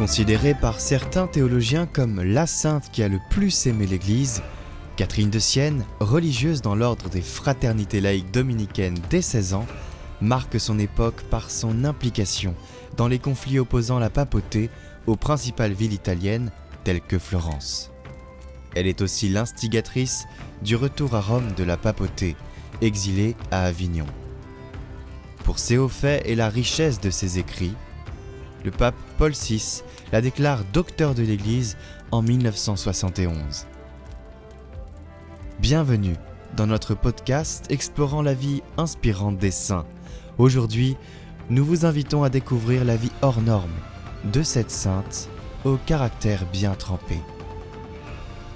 Considérée par certains théologiens comme la sainte qui a le plus aimé l'Église, Catherine de Sienne, religieuse dans l'ordre des fraternités laïques dominicaines dès 16 ans, marque son époque par son implication dans les conflits opposant la papauté aux principales villes italiennes telles que Florence. Elle est aussi l'instigatrice du retour à Rome de la papauté, exilée à Avignon. Pour ses hauts faits et la richesse de ses écrits, le pape Paul VI la déclare docteur de l'Église en 1971. Bienvenue dans notre podcast explorant la vie inspirante des saints. Aujourd'hui, nous vous invitons à découvrir la vie hors norme de cette sainte au caractère bien trempé.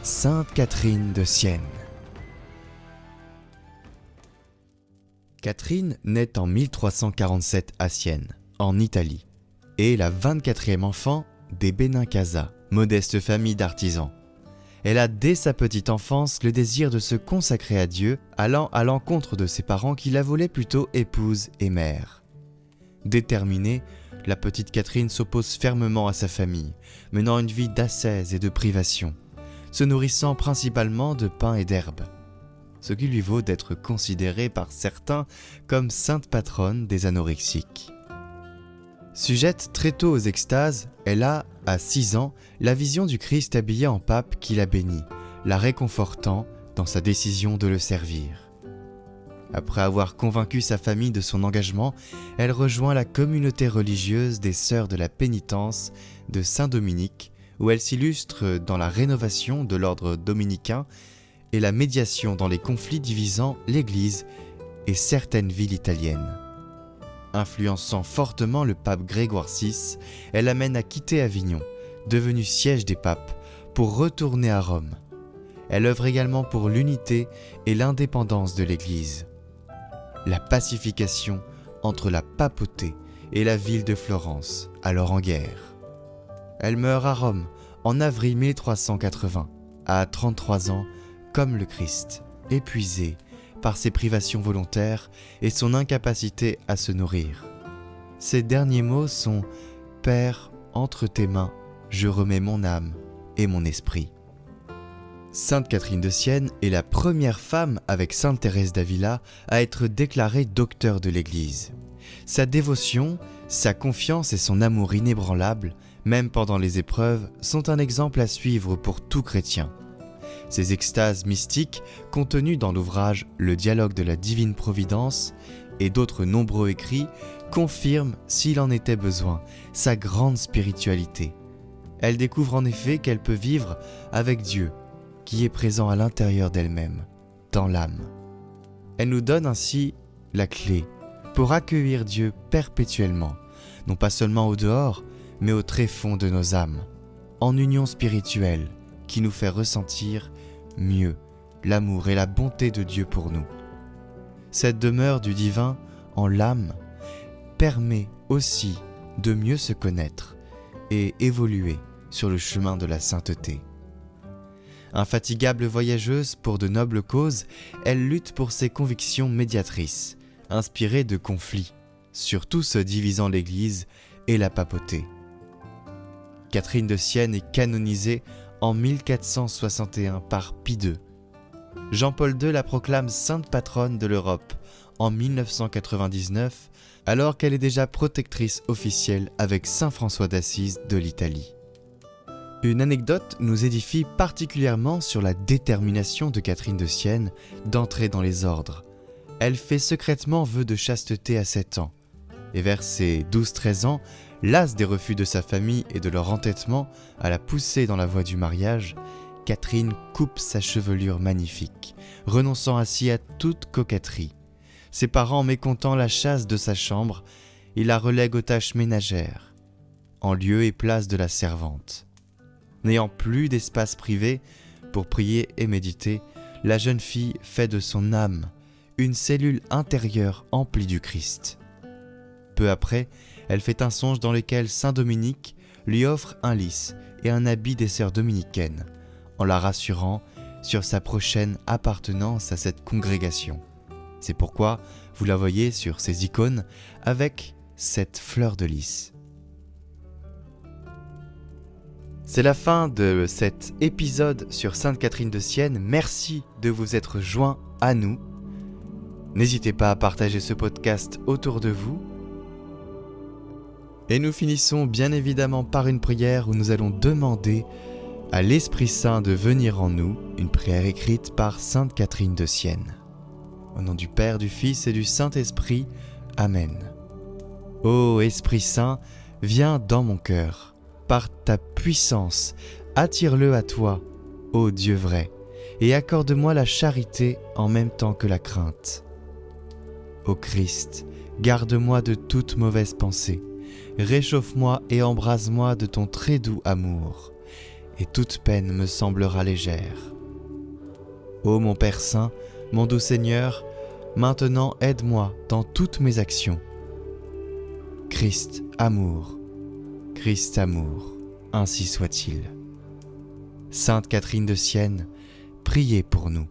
Sainte Catherine de Sienne. Catherine naît en 1347 à Sienne, en Italie, et est la 24e enfant des Benincasa, modeste famille d'artisans. Elle a dès sa petite enfance le désir de se consacrer à Dieu, allant à l'encontre de ses parents qui la voulaient plutôt épouse et mère. Déterminée, la petite Catherine s'oppose fermement à sa famille, menant une vie d'ascèse et de privation, se nourrissant principalement de pain et d'herbes, ce qui lui vaut d'être considérée par certains comme sainte patronne des anorexiques. Sujette très tôt aux extases, elle a, à 6 ans, la vision du Christ habillé en pape qui la bénit, la réconfortant dans sa décision de le servir. Après avoir convaincu sa famille de son engagement, elle rejoint la communauté religieuse des Sœurs de la Pénitence de Saint-Dominique, où elle s'illustre dans la rénovation de l'ordre dominicain et la médiation dans les conflits divisant l'Église et certaines villes italiennes. Influençant fortement le pape Grégoire VI, elle amène à quitter Avignon, devenu siège des papes, pour retourner à Rome. Elle œuvre également pour l'unité et l'indépendance de l'Église. La pacification entre la papauté et la ville de Florence, alors en guerre. Elle meurt à Rome en avril 1380, à 33 ans, comme le Christ, épuisée par ses privations volontaires et son incapacité à se nourrir. Ses derniers mots sont « Père, entre tes mains, je remets mon âme et mon esprit ». Sainte Catherine de Sienne est la première femme avec Sainte Thérèse d'Avila à être déclarée docteur de l'Église. Sa dévotion, sa confiance et son amour inébranlable, même pendant les épreuves, sont un exemple à suivre pour tout chrétien. Ces extases mystiques, contenues dans l'ouvrage « Le dialogue de la divine providence » et d'autres nombreux écrits, confirment, s'il en était besoin, sa grande spiritualité. Elle découvre en effet qu'elle peut vivre avec Dieu, qui est présent à l'intérieur d'elle-même, dans l'âme. Elle nous donne ainsi la clé pour accueillir Dieu perpétuellement, non pas seulement au dehors, mais au tréfonds de nos âmes, en union spirituelle, qui nous fait ressentir mieux l'amour et la bonté de Dieu pour nous. Cette demeure du divin en l'âme permet aussi de mieux se connaître et évoluer sur le chemin de la sainteté. Infatigable voyageuse pour de nobles causes, elle lutte pour ses convictions médiatrices, inspirées de conflits, surtout ceux divisant l'Église et la papauté. Catherine de Sienne est canonisée en 1461 par Pie II. Jean-Paul II la proclame sainte patronne de l'Europe en 1999, alors qu'elle est déjà protectrice officielle avec saint François d'Assise de l'Italie. Une anecdote nous édifie particulièrement sur la détermination de Catherine de Sienne d'entrer dans les ordres. Elle fait secrètement vœu de chasteté à 7 ans, et vers ses 12-13 ans, lasse des refus de sa famille et de leur entêtement à la pousser dans la voie du mariage, Catherine coupe sa chevelure magnifique, renonçant ainsi à toute coquetterie. Ses parents mécontent la chasse de sa chambre, ils la relèguent aux tâches ménagères, en lieu et place de la servante. N'ayant plus d'espace privé pour prier et méditer, la jeune fille fait de son âme une cellule intérieure emplie du Christ. Peu après, elle fait un songe dans lequel saint Dominique lui offre un lys et un habit des sœurs dominicaines, en la rassurant sur sa prochaine appartenance à cette congrégation. C'est pourquoi vous la voyez sur ces icônes avec cette fleur de lys. C'est la fin de cet épisode sur Sainte Catherine de Sienne. Merci de vous être joints à nous. N'hésitez pas à partager ce podcast autour de vous. Et nous finissons bien évidemment par une prière où nous allons demander à l'Esprit Saint de venir en nous, une prière écrite par Sainte Catherine de Sienne. Au nom du Père, du Fils et du Saint-Esprit. Amen. Ô Esprit Saint, viens dans mon cœur. Par ta puissance, attire-le à toi, ô Dieu vrai, et accorde-moi la charité en même temps que la crainte. Ô Christ, garde-moi de toute mauvaise pensée. Réchauffe-moi et embrase-moi de ton très doux amour, et toute peine me semblera légère. Ô mon Père Saint, mon doux Seigneur, maintenant aide-moi dans toutes mes actions. Christ, amour, ainsi soit-il. Sainte Catherine de Sienne, priez pour nous.